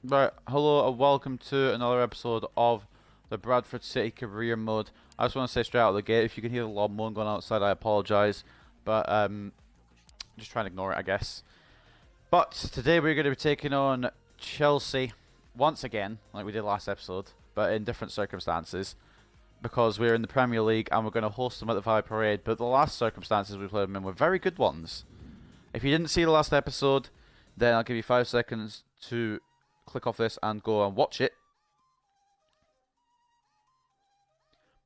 Right, hello and welcome to another episode of the Bradford City Career Mode. I just want to say straight out of the gate, if you can hear the lawnmower going outside, I apologise, but just try and ignore it, I guess. But today we're going to be taking on Chelsea once again, like we did last episode, but in different circumstances, because we're in the Premier League and we're going to host them at the Valley Parade. But the last circumstances we played them in were very good ones. If you didn't see the last episode, then I'll give you 5 seconds to click off this and go and watch it.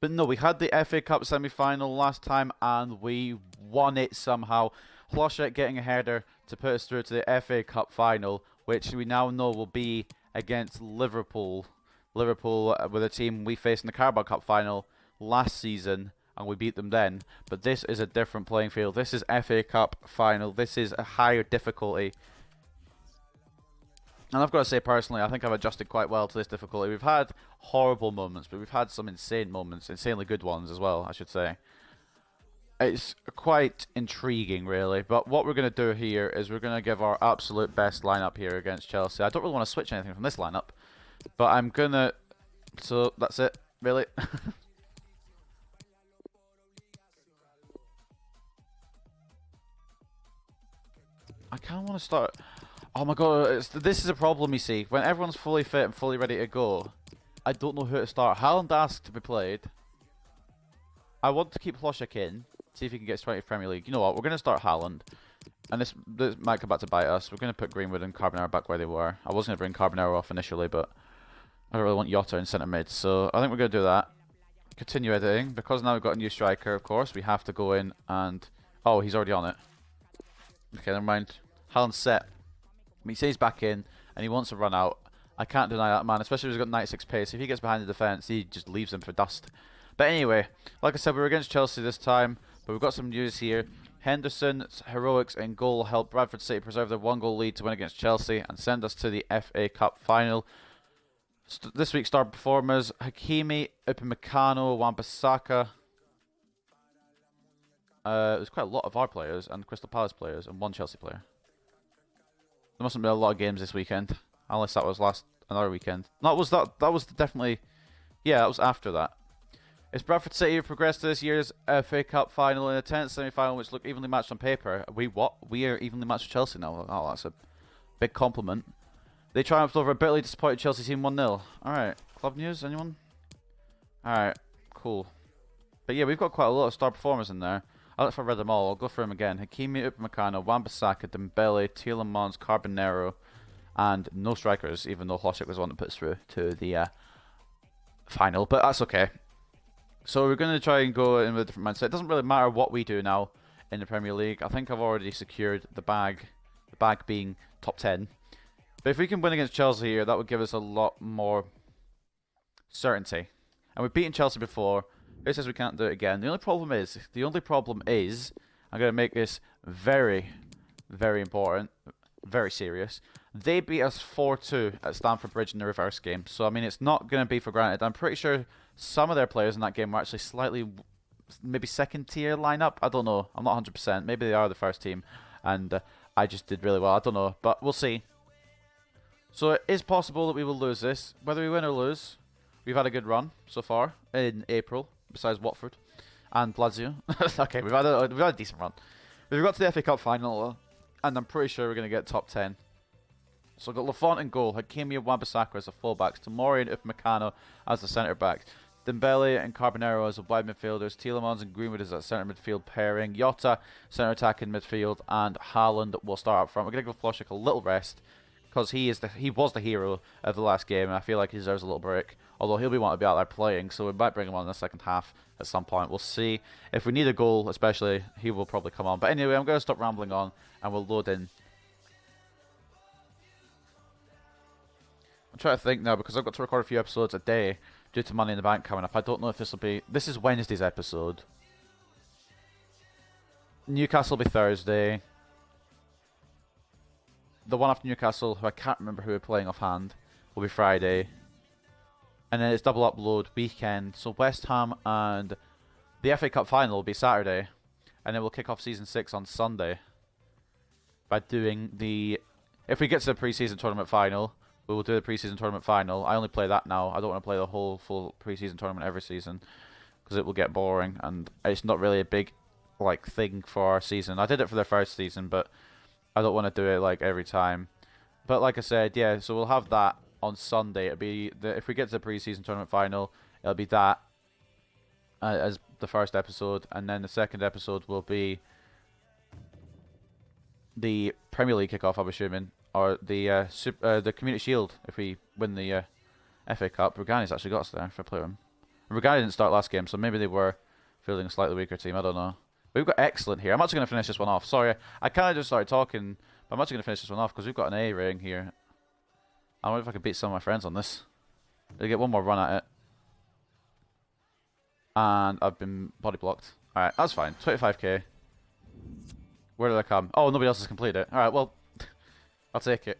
But no, we had the FA Cup semi-final last time and we won it somehow. Hlošek getting a header to put us through to the FA Cup final, which we now know will be against Liverpool. Liverpool were the team we faced in the Carabao Cup final last season and we beat them then. But this is a different playing field. This is FA Cup final. This is a higher difficulty. And I've got to say, personally, I think I've adjusted quite well to this difficulty. We've had horrible moments, but we've had some insane moments, insanely good ones as well, I should say. It's quite intriguing, really. But what we're going to do here is we're going to give our absolute best lineup here against Chelsea. I don't really want to switch anything from this lineup, but I'm going to... So, that's it, really. I kind of want to start... Oh my god, this is a problem, you see. When everyone's fully fit and fully ready to go, I don't know who to start. Haaland asked to be played. I want to keep Hlošek in, see if he can get straight to Premier League. You know what, we're going to start Haaland. And this might come back to bite us. We're going to put Greenwood and Carbonaro back where they were. I was going to bring Carbonaro off initially, but I don't really want Jota in centre mid. So I think we're going to do that. Continue editing. Because now we've got a new striker, of course, we have to go in and... Oh, he's already on it. Okay, never mind. Haaland's set. He says he's back in and he wants to run out. I can't deny that, man, especially if he's got 96 pace. If he gets behind the defence, he just leaves them for dust. But anyway, like I said, we were against Chelsea this time, but we've got some news here. Henderson's heroics in goal helped Bradford City preserve their 1-goal lead to win against Chelsea and send us to the FA Cup final. This week's star performers: Hakimi, Upamecano, Wan-Bissaka. There's quite a lot of our players and Crystal Palace players and one Chelsea player. There mustn't be a lot of games this weekend, unless that was another weekend. No, that was definitely, yeah, that was after that. It's Bradford City who progressed to this year's FA Cup final in a tenth semi-final, which looked evenly matched on paper. We are evenly matched with Chelsea now. Oh, that's a big compliment. They triumphed over a bitterly disappointed Chelsea team 1-0. All right, club news, anyone? All right, cool. But yeah, we've got quite a lot of star performers in there. I don't know if I read them all. I'll go through them again. Hakimi, Upamecano, Wan-Bissaka, Dembele, Tielemans, Carbonaro, and no strikers, even though Hlošek was the one that put us through to the final. But that's okay. So we're going to try and go in with a different mindset. It doesn't really matter what we do now in the Premier League. I think I've already secured the bag being top 10. But if we can win against Chelsea here, that would give us a lot more certainty. And we've beaten Chelsea before. Who says we can't do it again? The only problem is, I'm going to make this very, very important, very serious. They beat us 4-2 at Stamford Bridge in the reverse game. So, I mean, it's not going to be for granted. I'm pretty sure some of their players in that game were actually slightly, maybe second tier lineup. I don't know. I'm not 100%. Maybe they are the first team. And I just did really well. I don't know. But we'll see. So, it is possible that we will lose this. Whether we win or lose, we've had a good run so far in April. Besides Watford and Lazio. Okay, we've had a decent run. We've got to the FA Cup final, and I'm pretty sure we're going to get top 10. So I've got Lafont in goal, Hakimi and Wan-Bissaka as the fullbacks, Tomori and Upamecano as the centre-backs, Dembele and Carbonaro as the wide midfielders, Tielemans and Greenwood as that centre midfield pairing, Jota centre attack in midfield, and Haaland will start up front. We're going to give Hlošek a little rest, because he was the hero of the last game, and I feel like he deserves a little break. Although he'll be wanting to be out there playing, so we might bring him on in the second half at some point. We'll see. If we need a goal, especially, he will probably come on. But anyway, I'm going to stop rambling on, and we'll load in. I'm trying to think now, because I've got to record a few episodes a day due to Money in the Bank coming up. I don't know if this will be... This is Wednesday's episode. Newcastle will be Thursday. The one after Newcastle, who I can't remember who we're playing offhand, will be Friday. And then it's double upload weekend. So West Ham and the FA Cup final will be Saturday. And then we'll kick off Season 6 on Sunday. By doing the... If we get to the pre-season tournament final, we will do the pre-season tournament final. I only play that now. I don't want to play the whole full pre-season tournament every season because it will get boring, and it's not really a big like thing for our season. I did it for the first season, but I don't want to do it like every time. But like I said, yeah, so we'll have that on Sunday. It'll be if we get to the pre-season tournament final, it'll be that as the first episode, and then the second episode will be the Premier League kickoff, I'm assuming, or the Community Shield if we win the FA Cup. Rugani's actually got us there for play him. Rugani didn't start last game, so maybe they were fielding a slightly weaker team. I don't know. But we've got excellent here. I'm actually going to finish this one off. Sorry, I kind of just started talking, but I'm actually going to finish this one off because we've got an A rating here. I wonder if I can beat some of my friends on this. They get one more run at it. And I've been body blocked. Alright, that's fine. 25k. Where did I come? Oh, nobody else has completed it. Alright, well, I'll take it.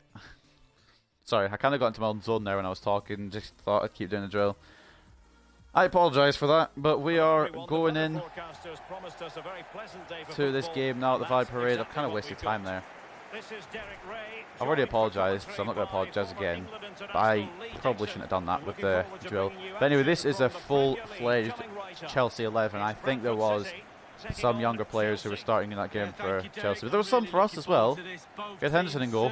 Sorry, I kind of got into my own zone there when I was talking. Just thought I'd keep doing the drill. I apologise for that, but we are going in to this game now at the Valley Parade. I've kind of wasted time there. I've already apologised, so I'm not going to apologise again. But I probably shouldn't have done that with the drill. But anyway, this is a full-fledged Chelsea 11. I think there was some younger players who were starting in that game for Chelsea. But there was some for us as well. Get Henderson in goal.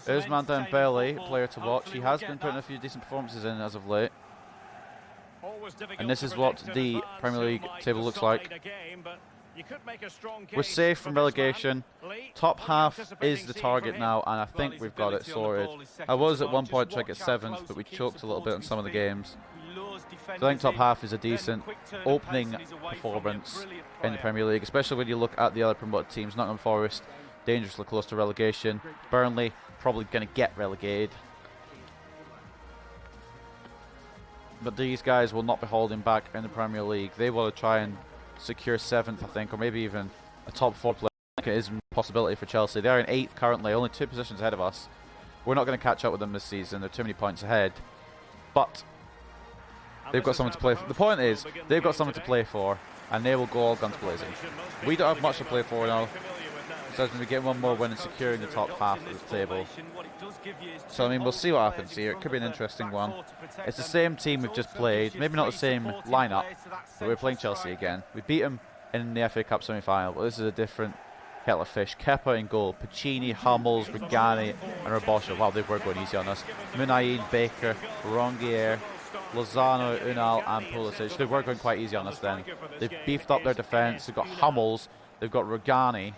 There's Manda Dembele, player to watch. He has been putting a few decent performances in as of late. And this is what the Premier League table looks like. We're safe from relegation. Top half is the target now, and I think we've got it sorted. I was at one point trying to get 7th, but we choked a little bit on some of the games. So I think top half is a decent opening performance in the Premier League, especially when you look at the other promoted teams. Nottingham Forest, dangerously close to relegation. Burnley, probably going to get relegated. But these guys will not be holding back in the Premier League. They will try and secure 7th, I think, or maybe even a top 4 place. I think it is a possibility for Chelsea. They're in 8th currently, only 2 positions ahead of us. We're not going to catch up with them this season. They're too many points ahead. But they've got something to play for. The point is, they've got something to play for, and they will go all guns blazing. We don't have much to play for now. So we're getting one more win and securing the top half of the table. So I mean, we'll see what happens here. It could be an interesting one. It's the same team we've just played. Maybe not the same lineup, but we're playing Chelsea again. We beat them in the FA Cup semi-final, but this is a different kettle of fish. Kepa in goal. Pacini, Hummels, Regani, and Rabosha. Wow, they were going easy on us. Munayin, Baker, Rongier, Lozano, Unal, and Pulisic. They were going quite easy on us then. They've beefed up their defence. They've got Hummels. They've got Regani.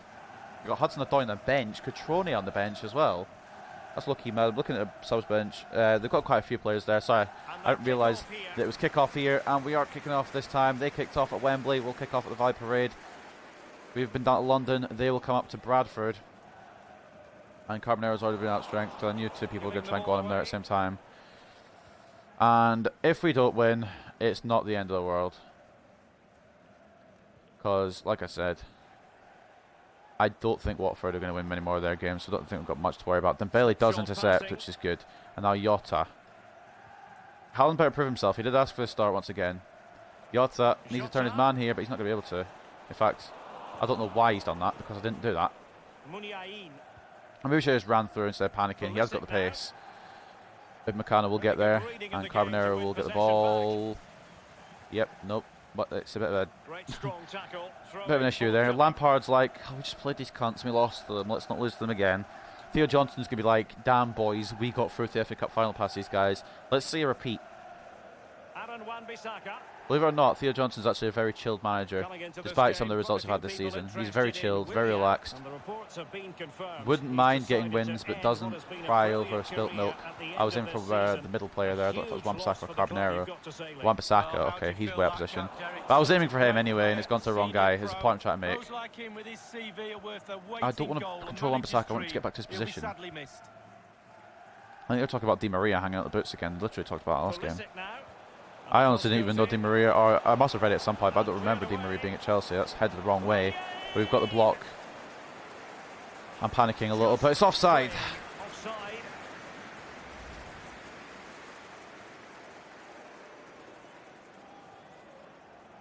They've got Hudson-Odoi on the bench. Cutrone on the bench as well. That's lucky, man. Looking at the subs bench, they've got quite a few players there. Sorry, I didn't realise that it was kick-off here, and we are kicking off this time. They kicked off at Wembley. We'll kick off at the Valley Parade. We've been down to London. They will come up to Bradford. And Carbonero's already been out strength, so I knew 2 people were going to try and go on him there at the same time. And if we don't win, it's not the end of the world. Because, like I said, I don't think Watford are going to win many more of their games, so I don't think we've got much to worry about. Dembele does intercept, which is good. And now Jota. Haaland better prove himself. He did ask for the start once again. Jota needs to turn his man here, but he's not going to be able to. In fact, I don't know why he's done that, because I didn't do that. I maybe should have just ran through instead of panicking. He has got the pace. If McCann will get there, and Carbonero will get the ball. Yep, nope. But it's a bit of an issue there. Lampard's like, oh, we just played these cunts and we lost them. Let's not lose them again. Theo Johnson's going to be like, damn boys, we got through to the FA Cup final past these guys. Let's see a repeat. Believe it or not, Theo Johnson's actually a very chilled manager, despite some of the results we've had this season. He's very chilled, very relaxed. Wouldn't mind getting wins, but doesn't cry over spilt milk. I was in for the middle player there. I don't know if it was Wan-Bissaka or Carbonero. Wan-Bissaka, okay, he's way out of position. But I was aiming for him anyway, and it's gone to the wrong guy. Is the point I'm trying to make. I don't want to control Wan-Bissaka. I want him to get back to his position. I think they're talking about Di Maria hanging out the boots again. Literally talked about it last game. I honestly didn't even know Di Maria, or I must have read it at some point, but I don't remember Di Maria being at Chelsea. That's headed the wrong way. But we've got the block. I'm panicking a little, but it's offside.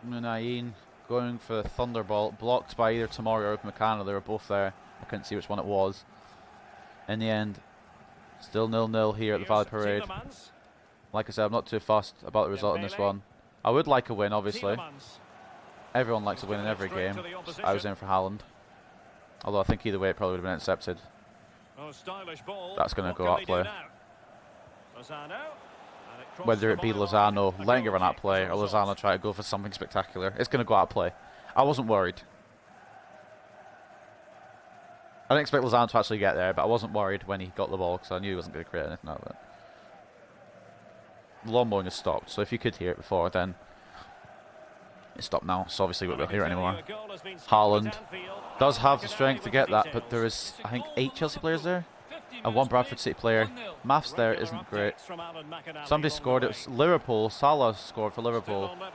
Munayin going for the Thunderbolt, blocked by either Tomori or McCann. They were both there. I couldn't see which one it was. In the end, Still 0-0 here at the Valley Parade. Like I said, I'm not too fussed about the result in this one. I would like a win, obviously. Everyone likes a win in every game. I was in for Haaland. Although I think either way it probably would have been accepted. That's going to go out play. Whether it be Lozano letting it run out play or Lozano try to go for something spectacular, it's going to go out play. I wasn't worried. I didn't expect Lozano to actually get there, but I wasn't worried when he got the ball because I knew he wasn't going to create anything out of it. The lawn mowing has stopped, so if you could hear it before, then it's stopped now, so obviously we won't hear it anymore. Haaland does have the strength to get that, but there is, I think, 8 Chelsea players there and 1 Bradford City player. Maths there isn't great. Somebody scored. It was Liverpool. Salah scored for Liverpool. I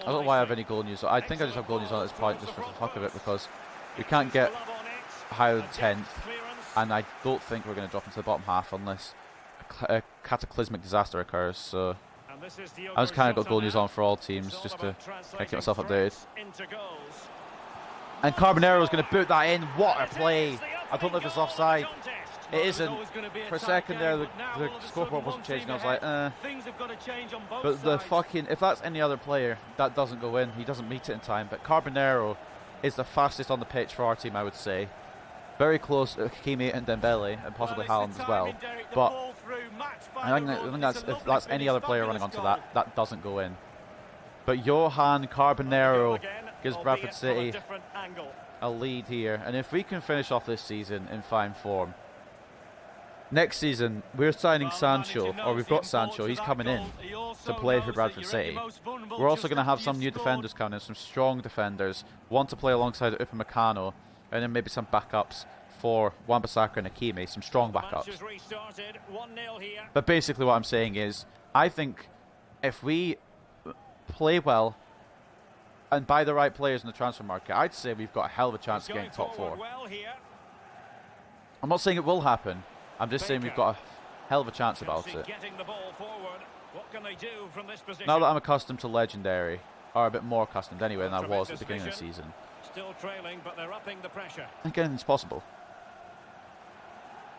don't know why I have any goal news. I think I just have goal news on at this point just for the fuck of it, because we can't get higher than 10th, and I don't think we're going to drop into the bottom half unless a cataclysmic disaster occurs. So I just kind of got goal news on for all teams just to keep myself updated. And Carbonero is going to boot that in. What a play! I don't know if it's offside. It isn't. For a second there, the scoreboard wasn't changing. I was like, But the fucking, if that's any other player, that doesn't go in. He doesn't meet it in time. But Carbonero is the fastest on the pitch for our team, I would say. Very close to Hakimi and Dembele, and possibly Haaland as well. But I think that's, if that's any other player running onto that, that doesn't go in. But Johan Carbonero gives Bradford City a lead here. And if we can finish off this season in fine form, next season we're signing Sancho, or we've got Sancho, he's coming in to play for Bradford City. We're also going to have some new defenders coming in, some strong defenders, one to play alongside Upamecano, and then maybe some backups for Wan-Bissaka and Hakimi, some strong backups. But basically what I'm saying is, I think if we play well and buy the right players in the transfer market, I'd say we've got a hell of a chance of getting top 4. I'm not saying it will happen, I'm just saying we've got a hell of a chance about it. Now that I'm accustomed to Legendary, or a bit more accustomed anyway than I was at the beginning of the season, still trailing, but they're upping the pressure. I think anything's possible.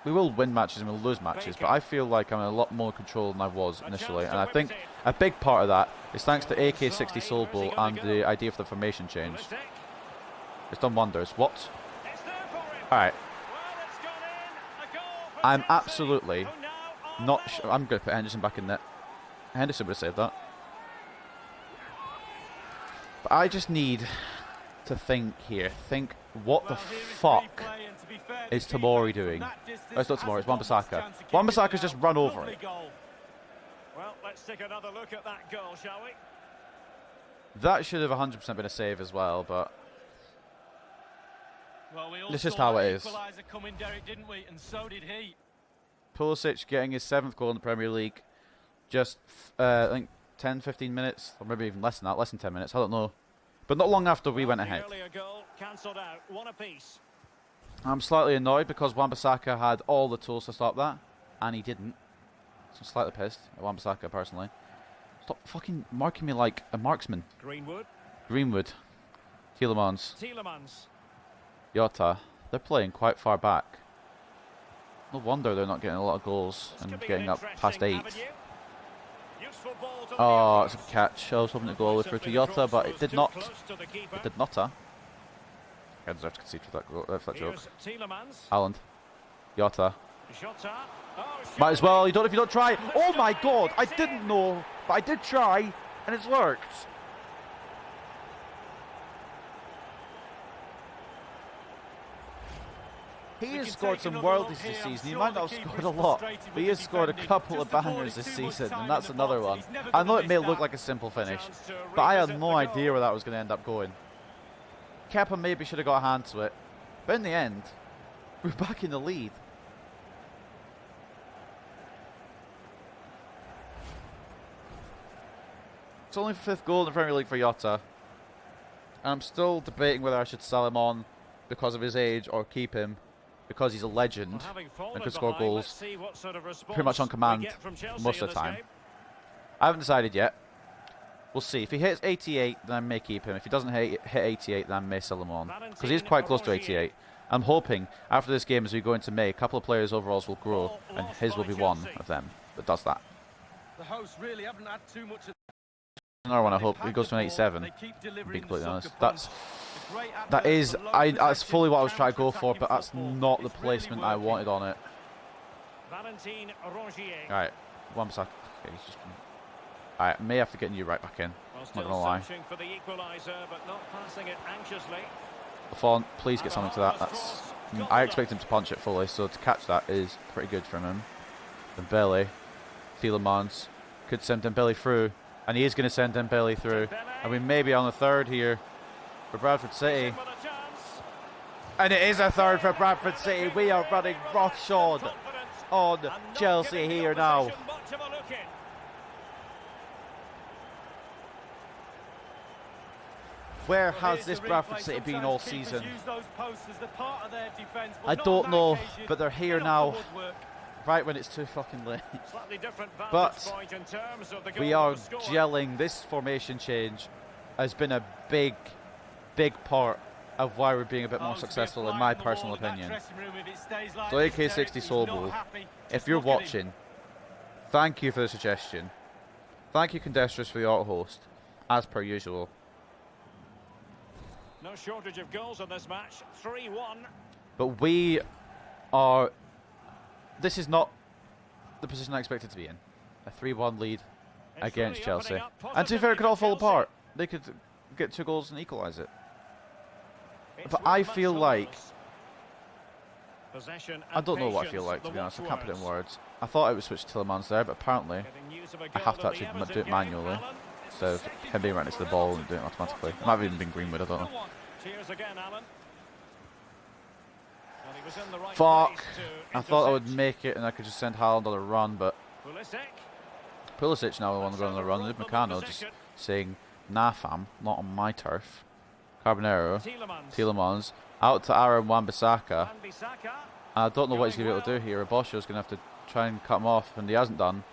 We will win matches and we'll lose matches, but I feel like I'm in a lot more control than I was initially, and I think a big part of that is thanks to AK-60 Soul Ball and the idea for the formation change. It's done wonders. What? Alright. I'm absolutely not sure. I'm going to put Henderson back in net. Henderson would have saved that. But I just need to think here. Think, what the fuck is Tomori doing? Oh, it's not Tomori, it's Wan-Bissaka. Wan-Bissaka's just run over it. Well, let's take another look at that goal, shall we? That should have 100% been a save as well, but it's just how it is. Pulisic getting his 7th goal in the Premier League. Just, I think, 10-15 minutes, or maybe even less than that, less than 10 minutes, I don't know. But not long after we went ahead. I'm slightly annoyed because Wan-Bissaka had all the tools to stop that, and he didn't. So I'm slightly pissed at Wan-Bissaka personally. Stop fucking marking me like a marksman. Greenwood. Tielemans. Jota. They're playing quite far back. No wonder they're not getting a lot of goals and getting up past 8. Oh, it's a catch. I was hoping to go all the way through to Jota, but it did not. It did not. I deserve to concede for that, for that joke. Haaland. Jota. Might as well. You don't if you don't try. Oh my god! I didn't know, but I did try, and it's worked. He has scored some worldies this season. He might not have scored a lot, but he has scored a couple of bangers this season, and that's another one. I know it may look like a simple finish, but I had no idea where that was going to end up going. Kepa maybe should have got a hand to it, but in the end, we're back in the lead. It's only 5th goal in the Premier League for Jota. And I'm still debating whether I should sell him on because of his age or keep him because he's a legend and could score goals pretty much on command most of the time. I haven't decided yet. We'll see. If he hits 88, then I may keep him. If he doesn't hit 88, then I may sell him on. Because he's quite close to 88. I'm hoping after this game, as we go into May, a couple of players' overalls will grow, and his will be one of them that does that. The hosts really haven't had too much of Another one, I hope. He goes to an 87. To be completely honest, that's fully what I was trying to go for, but that's not the placement I wanted on it. Alright, Wan-Bissaka. Okay, he's just. Alright, may have to get you right back in. Not gonna lie. Lafont, please get something to that. That's. I expect him to punch it fully, so to catch that is pretty good from him. Dembele, Tielemans could send Dembele through, and he is going to send Dembele through, and we may be on a third here for Bradford City. And it is a third for Bradford City. We are running roughshod on Chelsea here now. Where has this Bradford City been all season? I don't know, but they're here now, right when it's too fucking late. But we are gelling. This formation change has been a big part of why we're being a bit more successful, in my personal opinion. So AK60 Soulbull, if you're watching, thank you for the suggestion. Thank you, Condestrous, for the auto host, as per usual. No shortage of goals in this match. 3-1. But we are. This is not the position I expected to be in. A 3-1 lead against Chelsea. And to be fair, it could all fall apart. They could get 2 goals and equalise it. But I feel like. I don't know what I feel like, to be honest. I can't put it in words. I thought I would switch to Tielemans there, but apparently I have to actually do it manually. So him being right next to the ball and doing it automatically. It might have even been Greenwood, I don't know. Fuck! I thought I would make it and I could just send Haaland on a run, but Pulisic now the one going on the run. And Meccano just saying, nah fam, not on my turf. Carbonero, Tielemans, out to Aaron Wan-Bissaka. I don't know what he's going to be able to do here. Abosho's going to have to try and cut him off, and he hasn't done.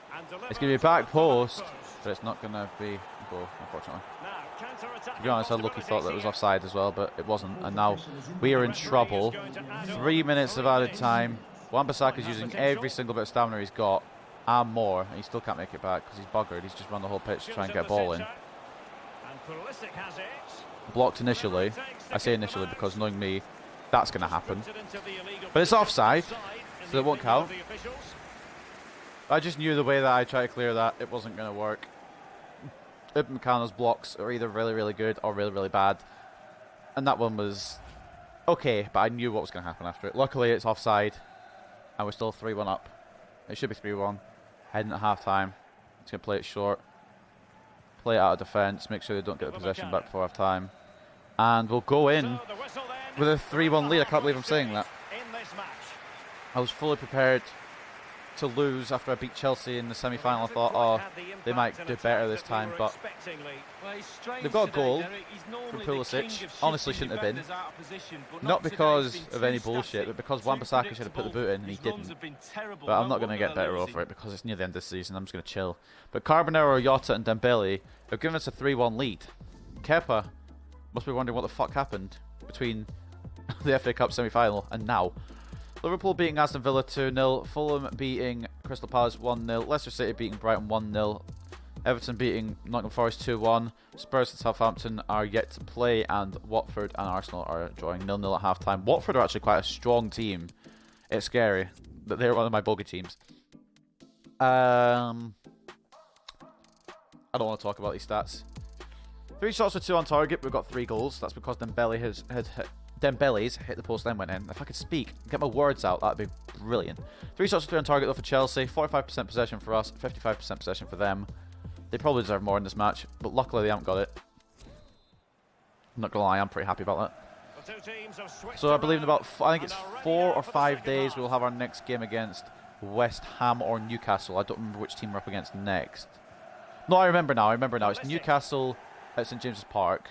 It's going to be back post, but it's not going to be a goal, unfortunately. To be honest, I lucky thought that it was offside as well, but it wasn't. And now we are in trouble. 3 minutes of added time. Wan-Bissaka's using every single bit of stamina he's got, and more, and he still can't make it back because he's buggered. He's just run the whole pitch to try and get a ball in. Blocked initially. I say initially because knowing me, that's going to happen. But it's offside, so it won't count. I just knew the way that I tried to clear that, it wasn't going to work. Meccano's blocks are either really, really good or really, really bad. And that one was okay, but I knew what was going to happen after it. Luckily, it's offside, and we're still 3-1 up. It should be 3-1. Heading at half-time. It's going to play it short. Play it out of defence, make sure they don't get the possession back before half-time. And we'll go in with a 3-1 lead. I can't believe I'm saying that. I was fully prepared to lose after I beat Chelsea in the semi-final. I thought, oh, they might do better this time, but they've got a goal from Pulisic. Honestly, shouldn't have been. Not because of any bullshit, but because Wan-Bissaka should have put the boot in and he didn't. But I'm not going to get better over it because it's near the end of the season. I'm just going to chill. But Carbonero, Jota, and Dembele have given us a 3-1 lead. Kepa must be wondering what the fuck happened between the FA Cup semi-final and now. Liverpool beating Aston Villa 2-0, Fulham beating Crystal Palace 1-0, Leicester City beating Brighton 1-0, Everton beating Nottingham Forest 2-1, Spurs and Southampton are yet to play, and Watford and Arsenal are drawing 0-0 at half-time. Watford are actually quite a strong team. It's scary that they're one of my bogey teams. I don't want to talk about these stats. 3 shots for 2 on target, we've got 3 goals. That's because Dembele's hit the post then went in. If I could speak, get my words out, that'd be brilliant. 3 shots for 3 on target though for Chelsea, 45% possession for us, 55% possession for them. They probably deserve more in this match, but luckily they haven't got it. I'm not gonna lie, I'm pretty happy about that. So I believe in about, I think it's 4 or 5 days we'll have our next game against West Ham or Newcastle. I don't remember which team we're up against next. No, I remember now. It's Newcastle at St James's Park.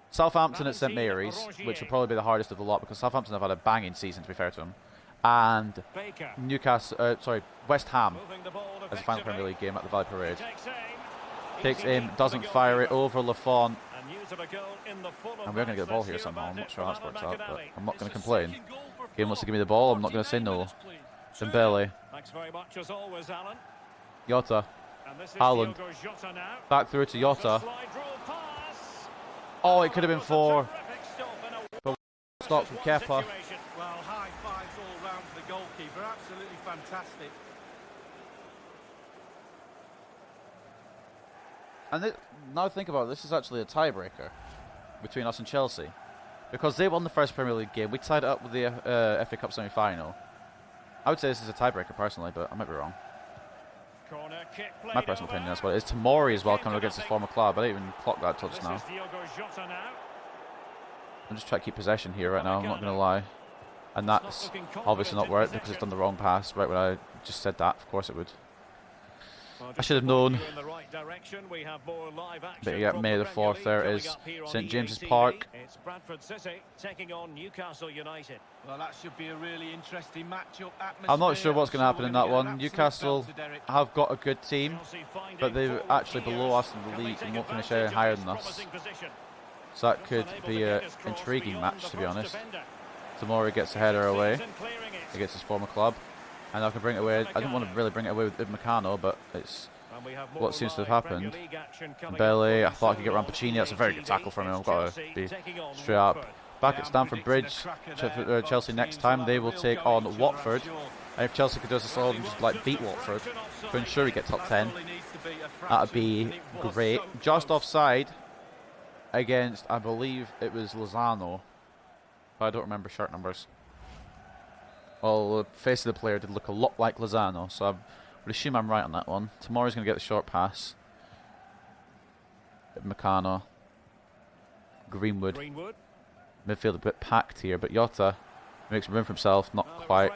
Southampton at St Mary's, which will probably be the hardest of the lot because Southampton have had a banging season, to be fair to them. And West Ham as a final Premier League game at the Valley Parade. Takes aim, doesn't fire it over Lafont. And news of a goal in the full And we're going to get the ball here somehow. I'm not sure how that's worked out, but I'm not going to complain. Game wants to give me the ball. I'm not going to say no. Dembele. Thanks very much as always, Alan. Jota. And this is Haaland. Diogo Jota now. Back through to Jota. Slide rule pass. Oh, it could have been 4. Terrific stop and a But stop from Kepa. situation. Well, high fives all round for the goalkeeper. Absolutely fantastic. And now think about it, this is actually a tiebreaker between us and Chelsea. Because they won the first Premier League game. We tied it up with the FA Cup semi-final. I would say this is a tiebreaker personally, but I might be wrong. Corner kick played My personal over. opinion, that's what it is. Tamori as well coming against his former club. I didn't even clock that touch This now. is Diogo Jota now. I'm just trying to keep possession here right now, I'm not going to lie. And that's obviously not worked because it's done the wrong pass right when I just said that. Of course it would. I should have known. But yeah, May the 4th, there it is. St James's Park. It's Bradford City taking on Newcastle United. Well, that should be a really interesting matchup. I'm not sure what's going to happen in that one. Newcastle have got a good team, but they're actually below us in the league and won't finish any higher than us. So that could be an intriguing match, to be honest. Tamori gets a header away against his former club. And I can bring it away. I didn't want to really bring it away with Meccano, but it's what seems to have happened. Dembele, I thought I could get Rampacini. That's a very good tackle from him. I've got to be straight up. Back at Stamford Bridge, Chelsea next time, they will take on Watford. And if Chelsea could do us a solid and just like beat Watford to ensure we get top 10, that'd be great. Just offside against, I believe it was Lozano. I don't remember shirt numbers. Well, the face of the player did look a lot like Lozano, so I would assume I'm right on that one. Tomorrow's going to get the short pass. Meccano. Greenwood. Midfield a bit packed here, but Jota makes room for himself, not quite.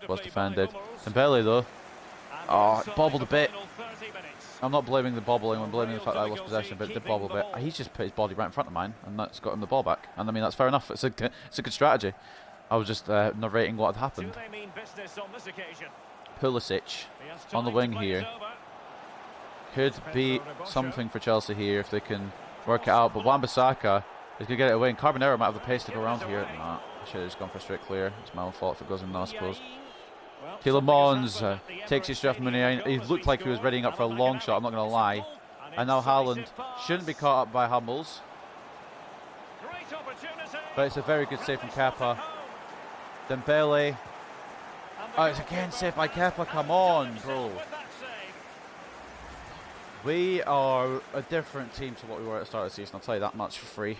Was defended. Dembele though. Oh, it bobbled a bit. I'm not blaming the bobbling, I'm blaming the fact that I lost possession, but it did bobble a bit. He's just put his body right in front of mine, and that's got him the ball back. And I mean, that's fair enough. It's a good strategy. I was just narrating what had happened. Pulisic on the wing here. Could be something for Chelsea here if they can work it out. But Wan-Bissaka is going to get it away. And Carbonero might have the pace to go around here. Nah, I should have just gone for a straight clear. It's my own fault if it goes in now, I suppose. Tielemans takes his straight from Muniain. He looked like he was readying up for a long shot, I'm not going to lie. And now Haaland shouldn't be caught up by Hummels. But it's a very good save from Kepa. Dembele. Oh, it's again saved by Kepa. Come on, bro. We are a different team to what we were at the start of the season. I'll tell you that much for free.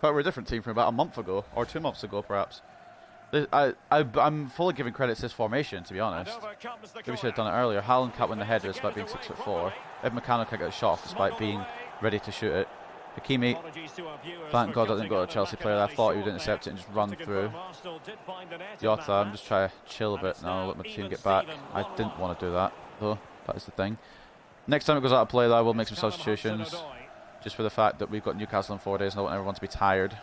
But we're a different team from about a month ago, or 2 months ago, perhaps. I'm fully giving credit to this formation, to be honest. Maybe we should have done it earlier. Haaland can't win the header despite being 6'4". If Meccano can't get a shot despite being ready to shoot it. Hakimi, thank God I didn't go to a Chelsea player. I thought he would intercept it and just run through. Jota, I'm just trying to chill a bit now, let my team get back. I didn't want to do that, though. That is the thing. Next time it goes out of play, though, I will make some substitutions. Just for the fact that we've got Newcastle in 4 days and I want everyone to be tired.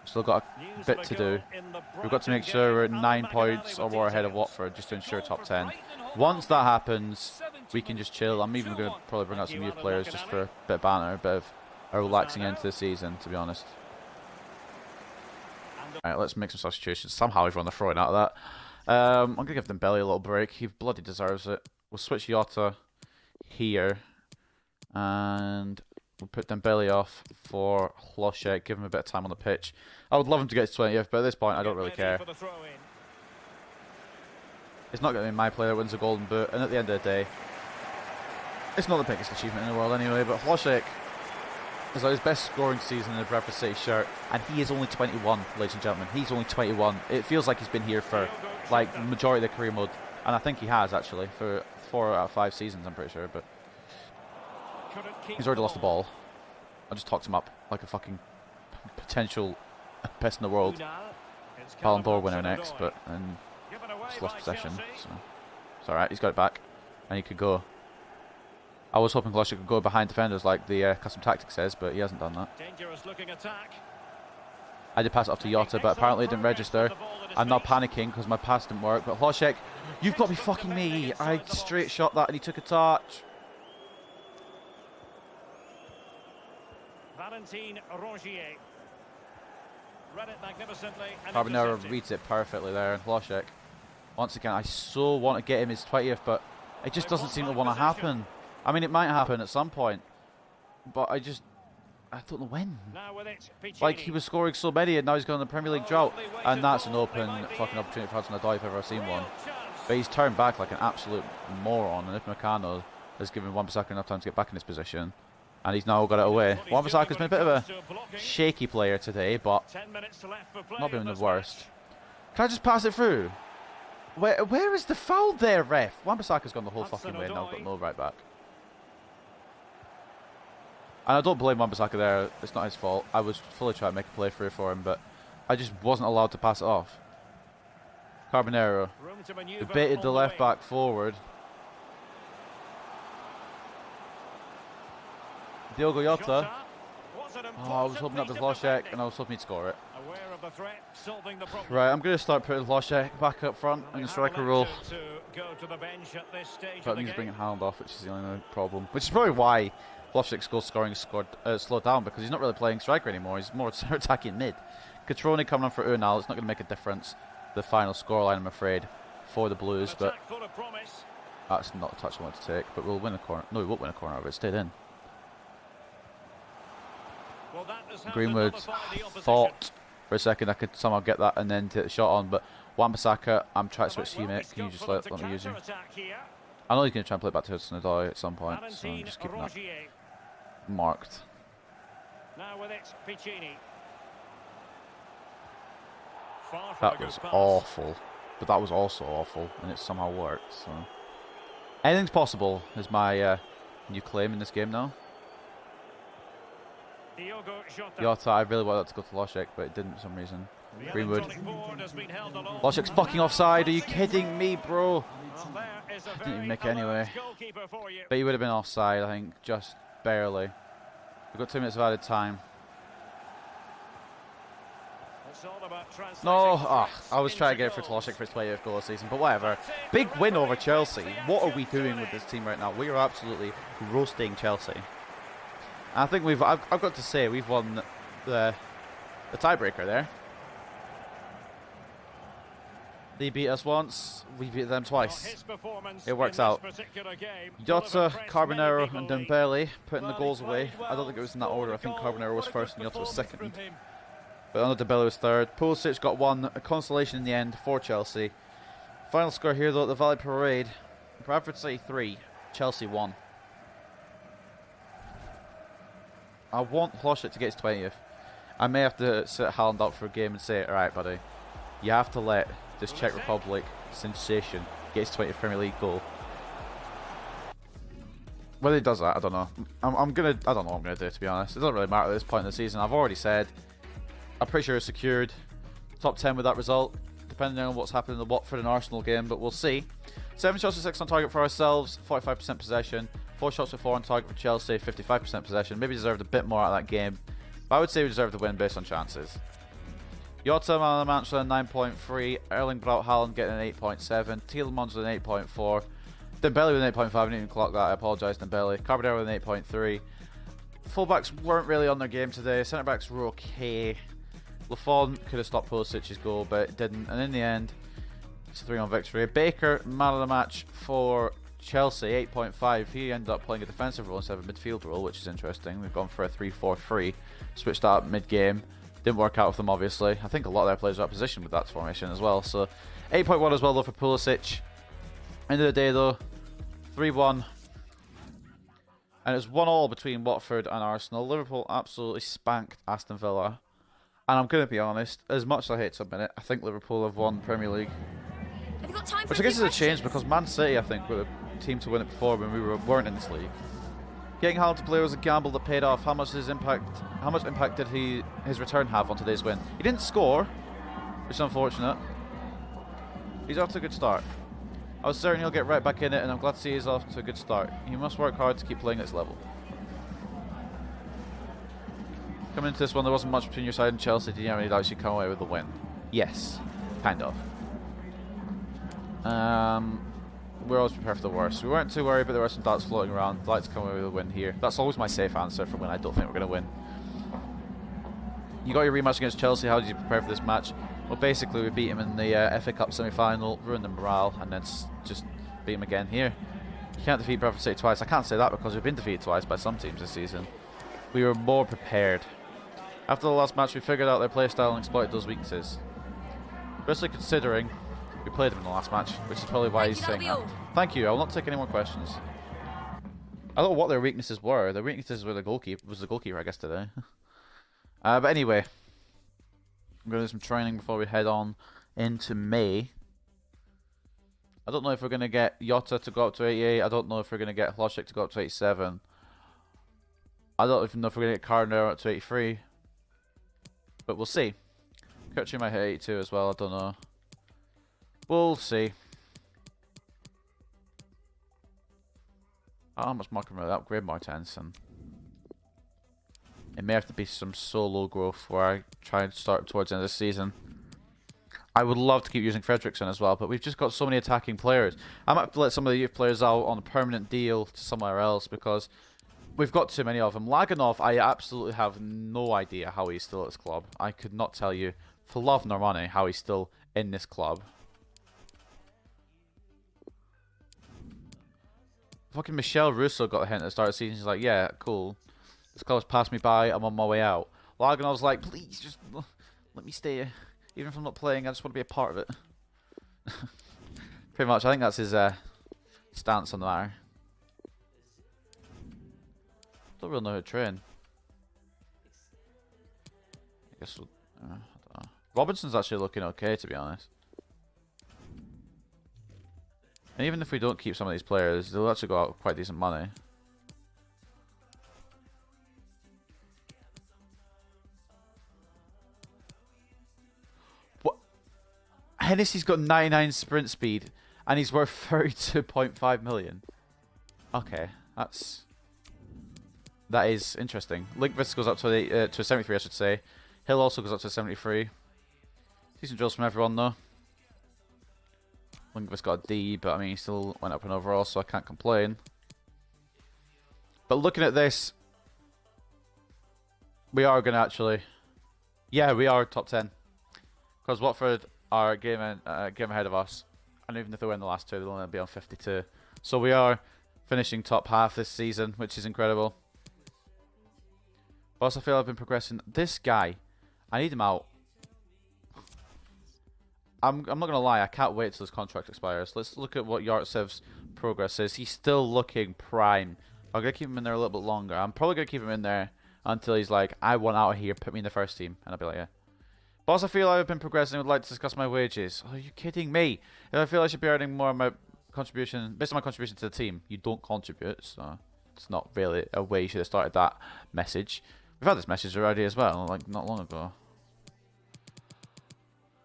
Still got a bit to do. We've got to make sure we're at 9 points or more ahead of Watford just to ensure top 10. Once that happens, we can just chill. I'm even going to probably bring out some youth players just for a bit of banter, a bit of a relaxing end to the season, to be honest. Alright, let's make some substitutions. Somehow we've run the throwing out of that. I'm going to give Dembele a little break. He bloody deserves it. We'll switch Jota here. And we'll put Dembele off for Hlošek, give him a bit of time on the pitch. I would love him to get his 20th, but at this point I don't really care. It's not going to be my player that wins the Golden Boot, and at the end of the day, it's not the biggest achievement in the world anyway, but Hlošek is like his best scoring season in a Bradford City shirt, and he is only 21, ladies and gentlemen. He's only 21. It feels like he's been here for like the majority of the career mode, and I think he has actually, for 4 out of 5 seasons, I'm pretty sure, but he's already lost the ball. I just talked him up like a fucking potential best in the world. Ballon d'Or winner next, but just lost possession. So it's alright, he's got it back. And he could go. I was hoping Hlošek could go behind defenders like the custom tactic says, but he hasn't done that. Dangerous looking attack. I did pass it off to Jota, but apparently it didn't register. I'm now panicking because my pass didn't work. But Hlošek, you've got to be fucking me. I straight shot that and he took a touch. Valentine Rogier. Read it magnificently. Carbonero reads it perfectly there. And Hlošek, once again, I so want to get him his 20th, but it just doesn't seem to want to happen. I mean, it might happen at some point, but I don't know when. Like, he was scoring so many, and now he's going on the Premier League drought, and that's an open fucking opportunity for Hudson-Odoi if I've ever seen one. But he's turned back like an absolute moron, and if Upamecano has given Wan-Bissaka enough time to get back in his position, and he's now got it away. Wan-Bissaka's been a bit of a shaky player today, but not been the worst. Can I just pass it through? Where is the foul there, ref? Wan-Bissaka's gone the whole fucking way, and I've got no right back. And I don't blame Wan-Bissaka there, it's not his fault. I was fully trying to make a play through for him, but I just wasn't allowed to pass it off. Carbonero debated the left back forward. Diogo Jota. Oh, I was hoping that was Hlošek, and I was hoping he'd score it. Right, I'm going to start putting Hlošek back up front in the striker role. But it means bringing Haaland off, which is the only problem. Which is probably why Hlošek's goal scoring slowed down, because he's not really playing striker anymore. He's more attacking mid. Catroni coming on for Unal. It's not going to make a difference. The final scoreline, I'm afraid, for the Blues. But that's not a touch I want to take. But we'll win a corner. No, we won't win a corner of it. It stayed in. Greenwood thought for a second I could somehow get that and then take the shot on, but Wan-Bissaka, I'm trying to switch teammate. Can you just let me use you? I know he's going to try and play it back to Hudson-Odoi at some point, so I'm just keeping that marked. That was awful, but that was also awful, and it somehow worked. So anything's possible is my new claim in this game now. Jota, I really wanted that to go to Hlošek, but it didn't for some reason. Greenwood. Hlošek's fucking offside. Are you kidding me, bro? Didn't even make it anyway. But he would have been offside, I think, just barely. We've got 2 minutes of added time. No, I was trying to get it for Hlošek for his 20th goal of the season, but whatever. Big win over Chelsea. What are we doing with this team right now? We are absolutely roasting Chelsea. I think I've got to say, we've won the tiebreaker there. They beat us once, we beat them twice. It works out. Jota, Carbonero and Dembele putting the goals away. I don't think it was in that order. I think Carbonero was first and Jota was second. But I know Dembele was third. Pulisic got one, a consolation in the end for Chelsea. Final score here though at the Valley Parade. Bradford City 3, Chelsea 1. I want Hlošek to get his 20th. I may have to sit Haaland out for a game and say, alright buddy, you have to let this Czech Republic sensation get his 20th Premier League goal. Whether he does that, I don't know. I don't know what I'm gonna do, to be honest. It doesn't really matter at this point in the season. I've already said I'm pretty sure it's secured top 10 with that result, depending on what's happened in the Watford and Arsenal game, but we'll see. 7 shots to 6 on target for ourselves, 45% possession. 4 shots to 4 on target for Chelsea, 55% possession. Maybe deserved a bit more out of that game, but I would say we deserved the win based on chances. Jota, man of the match with a 9.3. Erling Braut Haaland getting an 8.7. Tielemans with an 8.4. Dembele with an 8.5. I didn't even clock that. I apologise, Dembele. Carbonero with an 8.3. Fullbacks weren't really on their game today. Centre backs were okay. Lafon could have stopped Pulisic's goal, but it didn't. And in the end, it's a 3-1 victory. Baker, man of the match for Chelsea, 8.5. He ended up playing a defensive role instead of a midfield role, which is interesting. We've gone for a 3-4-3, switched that up mid-game. Didn't work out with them, obviously. I think a lot of their players are out of position with that formation as well. So 8.1 as well, though, for Pulisic. End of the day, though, 3-1. And it's 1-1 between Watford and Arsenal. Liverpool absolutely spanked Aston Villa. And I'm going to be honest, as much as I hate to admit it, I think Liverpool have won the Premier League. Which I guess is a change, because Man City, I think, were the team to win it before when we weren't in this league. Getting Haaland to play was a gamble that paid off. How much impact did his return have on today's win? He didn't score, which is unfortunate. He's off to a good start. I was certain he'll get right back in it, and I'm glad to see he's off to a good start. He must work hard to keep playing at this level. Coming into this one, there wasn't much between your side and Chelsea. Did you have any doubts you'd come away with the win? Yes, kind of. We're always prepared for the worst. We weren't too worried, but there were some doubts floating around. I'd like to come away with a win here. That's always my safe answer for when I don't think we're going to win. You got your rematch against Chelsea. How did you prepare for this match? Well, basically, we beat him in the FA Cup semi-final, ruined the morale, and then just beat him again here. You can't defeat Bradford City twice. I can't say that because we've been defeated twice by some teams this season. We were more prepared. After the last match, we figured out their playstyle and exploited those weaknesses. Especially considering we played them in the last match, which is probably why he's saying that. Thank you. I will not take any more questions. I don't know what their weaknesses were. Their weaknesses were the goalkeeper, I guess, today. But anyway, I'm going to do some training before we head on into May. I don't know if we're going to get Jota to go up to 88. I don't know if we're going to get Hlošek to go up to 87. I don't even know if we're going to get Cardinal up to 83. But we'll see. Kirchner might hit 82 as well. I don't know. We'll see. How much more can we upgrade Martens? And it may have to be some solo growth where I try and start towards the end of the season. I would love to keep using Fredriksson as well, but we've just got so many attacking players. I might have to let some of the youth players out on a permanent deal to somewhere else because we've got too many of them. Laganov, I absolutely have no idea how he's still at this club. I could not tell you for love nor money how he's still in this club. Fucking Michel Russo got a hint at the start of the season. He's like, yeah, cool. This club's passed me by. I'm on my way out. Laganov's like, please, just let me stay. Even if I'm not playing, I just want to be a part of it. Pretty much. I think that's his stance on the matter. Don't really know how to train. I guess we'll, I don't know. Robinson's actually looking okay, to be honest. And even if we don't keep some of these players, they'll actually go out with quite decent money. What? Hennessy's got 99 sprint speed, and he's worth 32.5 million. Okay, that is interesting. Linkvist goes up to a 73, I should say. Hill also goes up to a 73. Decent drills from everyone, though. Linkvist got a D, but I mean, he still went up in overall, so I can't complain. But looking at this, we are going to actually... Yeah, we are top 10. Because Watford are a game ahead of us. And even if they win the last two, they'll only be on 52. So we are finishing top half this season, which is incredible. But also I feel I've been progressing. This guy, I need him out. I'm not going to lie, I can't wait till his contract expires. Let's look at what Yartsev's progress is. He's still looking prime. I'm going to keep him in there a little bit longer. I'm probably going to keep him in there until he's like, I want out of here, put me in the first team. And I'll be like, yeah. But also I feel I've been progressing. I would like to discuss my wages. Oh, are you kidding me? If I feel I should be earning more of my contribution, based on my contribution to the team. You don't contribute, so it's not really a way you should have started that message. We've had this message already as well, like not long ago.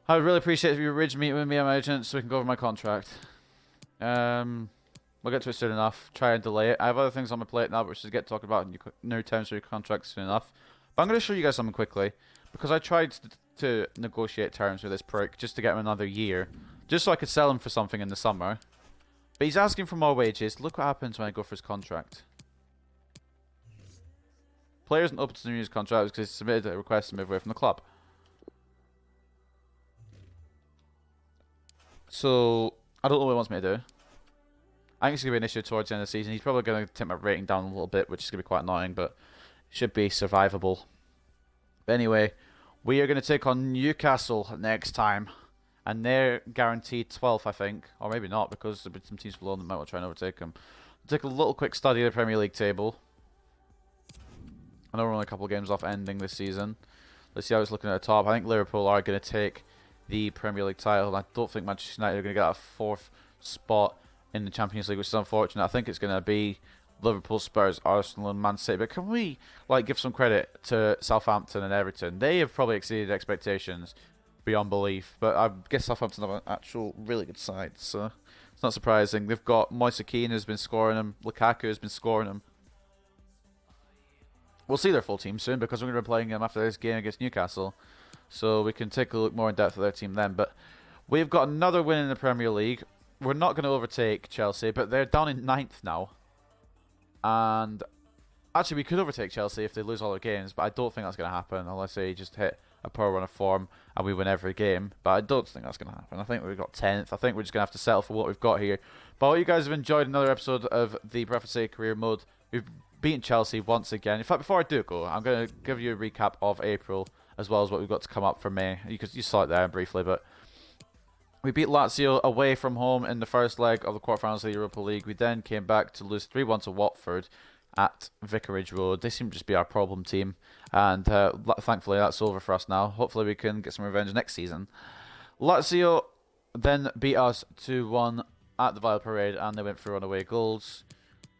I would really appreciate if you arrange a meeting with me and my agent so we can go over my contract. We'll get to it soon enough. Try and delay it. I have other things on my plate now, but we should get talking about new terms for your contract soon enough. But I'm going to show you guys something quickly. Because I tried to negotiate terms with this prick just to get him another year. Just so I could sell him for something in the summer. But he's asking for more wages. Look what happens when I go for his contract. Player isn't open to the new contract because he submitted a request to move away from the club. So, I don't know what he wants me to do. I think it's going to be an issue towards the end of the season. He's probably going to take my rating down a little bit, which is going to be quite annoying, but should be survivable. But anyway, we are going to take on Newcastle next time. And they're guaranteed 12th, I think. Or maybe not, because there have been some teams below them that might try and overtake them. We'll take a little quick study of the Premier League table. I know we're only a couple of games off ending this season. Let's see how it's looking at the top. I think Liverpool are going to take the Premier League title. I don't think Manchester United are going to get a fourth spot in the Champions League, which is unfortunate. I think it's going to be Liverpool, Spurs, Arsenal and Man City. But can we give some credit to Southampton and Everton? They have probably exceeded expectations beyond belief. But I guess Southampton have an actual really good side, so it's not surprising. They've got Moise Kean who's been scoring them. Lukaku has been scoring them. We'll see their full team soon because we're going to be playing them after this game against Newcastle. So we can take a look more in depth at their team then. But we've got another win in the Premier League. We're not going to overtake Chelsea, but they're down in 9th now. And Actually, we could overtake Chelsea if they lose all their games, but I don't think that's going to happen unless they just hit a poor run of form and we win every game. But I don't think that's going to happen. I think we've got 10th. I think we're just going to have to settle for what we've got here. But I hope you guys have enjoyed another episode of the Bradford City Career Mode. We've beaten Chelsea once again. In fact, before I do go, I'm going to give you a recap of April as well as what we've got to come up for May. You saw it there briefly, but we beat Lazio away from home in the first leg of the quarterfinals of the Europa League. We then came back to lose 3-1 to Watford at Vicarage Road. They seem to just be our problem team, and thankfully that's over for us now. Hopefully we can get some revenge next season. Lazio then beat us 2-1 at the Violet Parade, and they went through on away goals.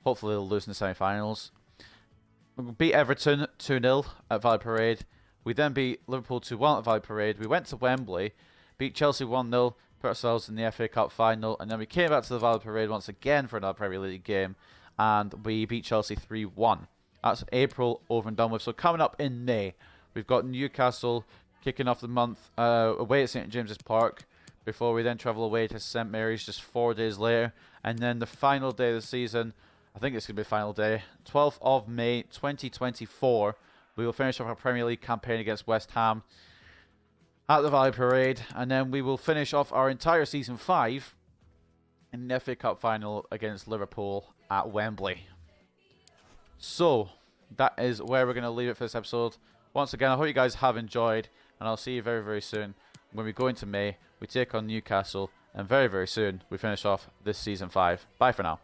Hopefully they'll lose in the semi-finals. We beat Everton 2-0 at Violet Parade. We then beat Liverpool 2-1 at Violet Parade. We went to Wembley, beat Chelsea 1-0, put ourselves in the FA Cup final, and then we came back to the Violet Parade once again for another Premier League game, and we beat Chelsea 3-1. That's April over and done with. So coming up in May, we've got Newcastle kicking off the month away at St James's Park, before we then travel away to St Mary's just 4 days later. And then the final day of the season, I think it's going to be the final day, 12th of May 2024, we will finish off our Premier League campaign against West Ham at the Valley Parade. And then we will finish off our entire Season 5 in the FA Cup final against Liverpool at Wembley. So that is where we're going to leave it for this episode. Once again, I hope you guys have enjoyed, and I'll see you very, very soon. When we go into May, we take on Newcastle, and very, very soon we finish off this Season 5. Bye for now.